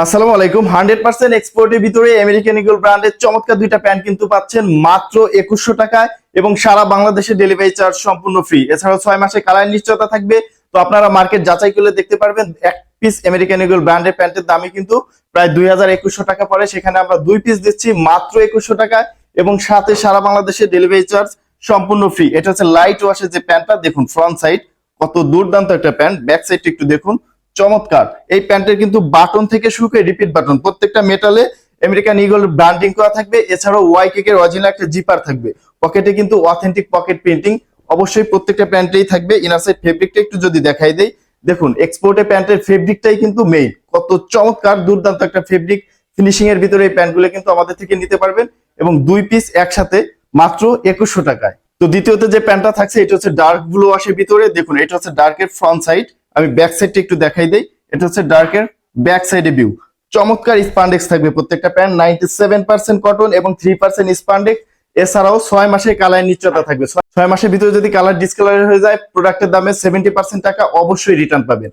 আসসালামু আলাইকুম। 100% এক্সপোর্টের ভিতরে আমেরিকান ইগল ব্র্যান্ডের চমৎকার দুইটা প্যান্ট কিন্তু পাচ্ছেন মাত্র 2100 টাকায় এবং সারা বাংলাদেশে ডেলিভারি চার্জ সম্পূর্ণ ফ্রি। এছাড়াও 6 মাসে কালার নিশ্চয়তা থাকবে। তো আপনারা মার্কেট যাচাই করলে দেখতে পারবেন এক পিস আমেরিকান ইগল ব্র্যান্ডের প্যান্টের দামই কিন্তু প্রায় 2100 টাকা পড়ে, সেখানে আমরা দুই পিস দিচ্ছি মাত্র 2100 টাকায় এবং সাথে সারা বাংলাদেশে ডেলিভারি চার্জ সম্পূর্ণ ফ্রি। এটা হচ্ছে লাইট ওয়াশের যে প্যান্টটা, দেখুন ফ্রন্ট সাইড কত দুর্দান্ত একটা প্যান্ট, ব্যাক সাইডটা একটু দেখুন চমৎকার। এই প্যান্টের কিন্তু বাটন থেকে শুরু করে রিপিট বাটন প্রত্যেকটা মেটালে আমেরিকান ইগল ব্র্যান্ডিং করা থাকবে। এছাড়াও ওয়াই কেকের অরিজিনাল একটা জিপার থাকবে, পকেটে কিন্তু অথেন্টিক পকেট প্রিন্টিং অবশ্যই প্রত্যেকটা প্যান্টেই থাকবে। ইনার সাইড ফেব্রিকটা একটু যদি দেখাই দেই, দেখুন এক্সপোর্টের প্যান্টের ফেব্রিকটাই কিন্তু মেইন, কত চমৎকার দুর্দান্ত একটা ফেব্রিক ফিনিশিং এর ভিতরে এই প্যান্টগুলো কিন্তু আমাদের থেকে নিতে পারবেন এবং দুই পিস একসাথে মাত্র 2100 টাকায়। তো দ্বিতীয়ত যে প্যান্টটা থাকছে এটা হচ্ছে ডার্ক ব্লু ওয়াশের ভিতরে, দেখুন এটা হচ্ছে ডার্কের ফ্রন্ট সাইড, আমি ব্যাক সাইডটা একটু দেখাই দেই। এটা হচ্ছে ডার্কের ব্যাক সাইডে ভিউ, চমৎকার স্পান্ডেক্স থাকবে প্রত্যেকটা প্যান্ট, 97% কটন এবং 3% স্পান্ডেক্স। এছাড়াও 6 মাসের কালার নিশ্চয়তা থাকবে। 6 মাসের ভিতরে যদি কালার ডিসকালার হয়ে যায় প্রোডাক্টের দামে 70% টাকা অবশ্যই রিটার্ন পাবেন।